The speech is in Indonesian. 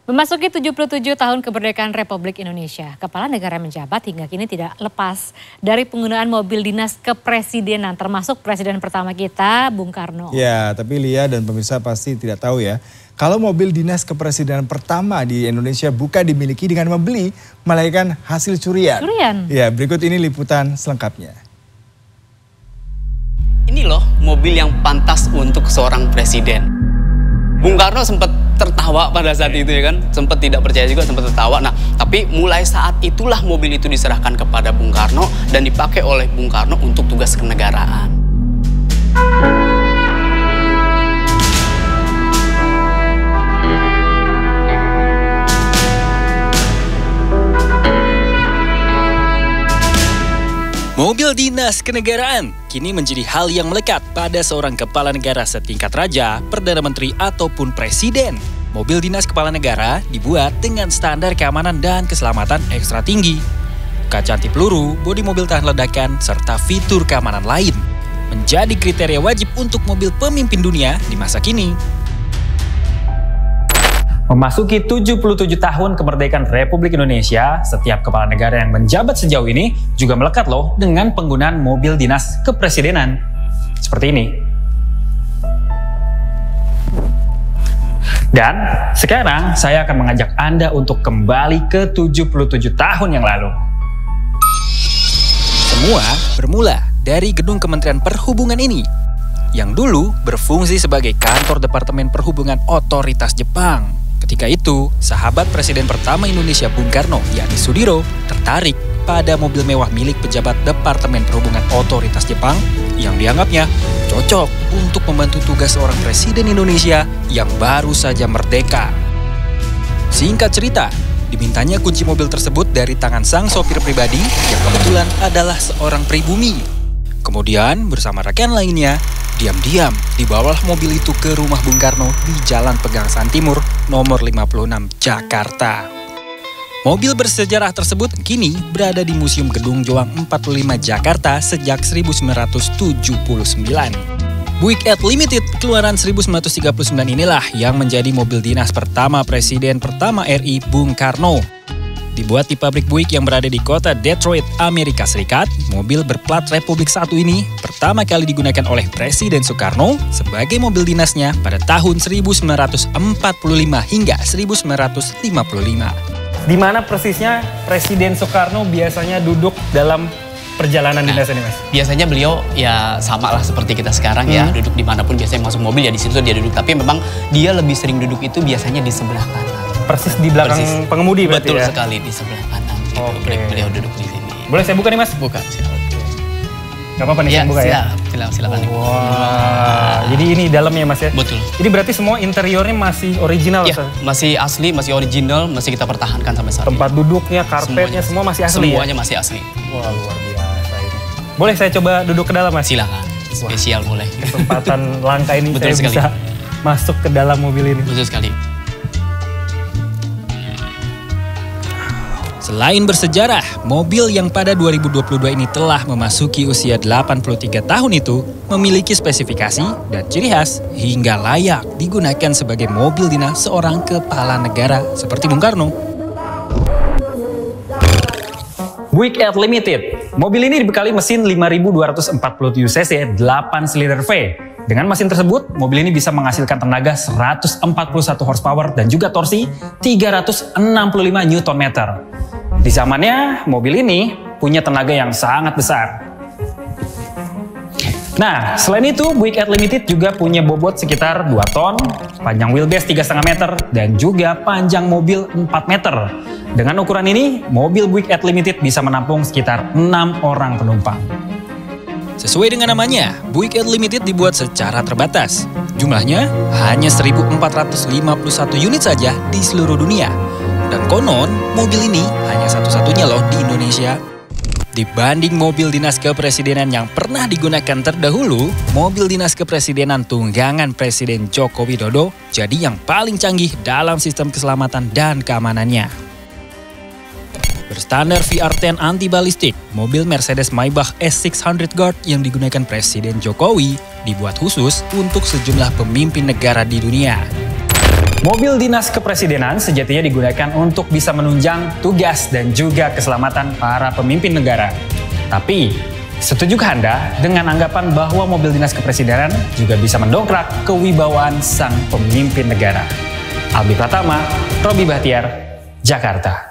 Memasuki 77 tahun kemerdekaan Republik Indonesia, Kepala Negara menjabat hingga kini tidak lepas dari penggunaan mobil dinas kepresidenan, termasuk Presiden pertama kita, Bung Karno. Ya, tapi Lia dan pemirsa pasti tidak tahu ya, kalau mobil dinas kepresidenan pertama di Indonesia bukan dimiliki dengan membeli, melainkan hasil curian. Ya, berikut ini liputan selengkapnya. Ini loh mobil yang pantas untuk seorang presiden. Bung Karno sempat tertawa pada saat itu ya kan, sempat tidak percaya juga, sempat tertawa. Nah, tapi mulai saat itulah mobil itu diserahkan kepada Bung Karno dan dipakai oleh Bung Karno untuk tugas kenegaraan. Mobil dinas kenegaraan kini menjadi hal yang melekat pada seorang kepala negara setingkat raja, perdana menteri, ataupun presiden. Mobil dinas kepala negara dibuat dengan standar keamanan dan keselamatan ekstra tinggi. Kaca anti peluru, bodi mobil tahan ledakan, serta fitur keamanan lain menjadi kriteria wajib untuk mobil pemimpin dunia di masa kini. Memasuki 77 tahun kemerdekaan Republik Indonesia, setiap kepala negara yang menjabat sejauh ini juga melekat loh dengan penggunaan mobil dinas kepresidenan. Seperti ini. Dan sekarang saya akan mengajak Anda untuk kembali ke 77 tahun yang lalu. Semua bermula dari gedung Kementerian Perhubungan ini, yang dulu berfungsi sebagai kantor Departemen Perhubungan Otoritas Jepang. Ketika itu, sahabat Presiden pertama Indonesia Bung Karno, yakni Sudiro, tertarik pada mobil mewah milik pejabat Departemen Perhubungan Otoritas Jepang yang dianggapnya cocok untuk membantu tugas seorang Presiden Indonesia yang baru saja merdeka. Singkat cerita, dimintanya kunci mobil tersebut dari tangan sang sopir pribadi yang kebetulan adalah seorang pribumi. Kemudian bersama rekan lainnya, diam-diam dibawalah mobil itu ke rumah Bung Karno di Jalan Pegangsaan Timur, nomor 56, Jakarta. Mobil bersejarah tersebut kini berada di Museum Gedung Joang 45 Jakarta sejak 1979. Buick Ad Limited keluaran 1939 inilah yang menjadi mobil dinas pertama Presiden pertama RI Bung Karno. Dibuat di pabrik Buick yang berada di kota Detroit, Amerika Serikat, mobil berplat Republik 1 ini pertama kali digunakan oleh Presiden Soekarno sebagai mobil dinasnya pada tahun 1945 hingga 1955. Di mana persisnya Presiden Soekarno biasanya duduk dalam perjalanan dinas ini, Mas? Biasanya beliau ya sama lah seperti kita sekarang ya, duduk dimanapun biasanya masuk mobil ya di situ dia duduk. Tapi memang dia lebih sering duduk itu biasanya di sebelah kanan. Persis di belakang pengemudi berarti. Betul ya? Sekali di sebelah kanan. Gitu. Beliau duduk di sini. Boleh saya buka nih, Mas? Buka, silakan. Gak apa-apa nih saya buka ya? Silakan. Wah, jadi ini dalamnya, Mas ya? Betul. Jadi berarti semua interiornya masih original? Ya, masih asli, masih original, masih kita pertahankan sampai saat ini. Tempat duduknya, karpetnya, semua masih asli. Semuanya masih asli. Wah, luar biasa ini. Boleh saya coba duduk ke dalam, Mas? Silakan, spesial boleh. Kesempatan langka ini Betul saya sekali. bisa masuk ke dalam mobil ini. Betul sekali. Selain bersejarah, mobil yang pada 2022 ini telah memasuki usia 83 tahun itu memiliki spesifikasi dan ciri khas hingga layak digunakan sebagai mobil dinas seorang kepala negara seperti Bung Karno. Buick Ad Limited. Mobil ini dibekali mesin 5.247 cc 8 silinder V. Dengan mesin tersebut, mobil ini bisa menghasilkan tenaga 141 horsepower dan juga torsi 365 Nm. Di zamannya, mobil ini punya tenaga yang sangat besar. Nah, selain itu, Buick Ad Limited juga punya bobot sekitar 2 ton, panjang wheelbase 3,5 meter, dan juga panjang mobil 4 meter. Dengan ukuran ini, mobil Buick Ad Limited bisa menampung sekitar 6 orang penumpang. Sesuai dengan namanya, Buick Ad Limited dibuat secara terbatas. Jumlahnya hanya 1.451 unit saja di seluruh dunia. Dan konon, mobil ini hanya satu-satunya loh di Indonesia. Dibanding mobil dinas kepresidenan yang pernah digunakan terdahulu, mobil dinas kepresidenan tunggangan Presiden Joko Widodo jadi yang paling canggih dalam sistem keselamatan dan keamanannya. Berstandar VR10 anti-balistik, mobil Mercedes Maybach S600 Guard yang digunakan Presiden Jokowi dibuat khusus untuk sejumlah pemimpin negara di dunia. Mobil dinas kepresidenan sejatinya digunakan untuk bisa menunjang tugas dan juga keselamatan para pemimpin negara. Tapi, setujukah Anda dengan anggapan bahwa mobil dinas kepresidenan juga bisa mendongkrak kewibawaan sang pemimpin negara? Albi Pratama, Robi Bahtiar, Jakarta.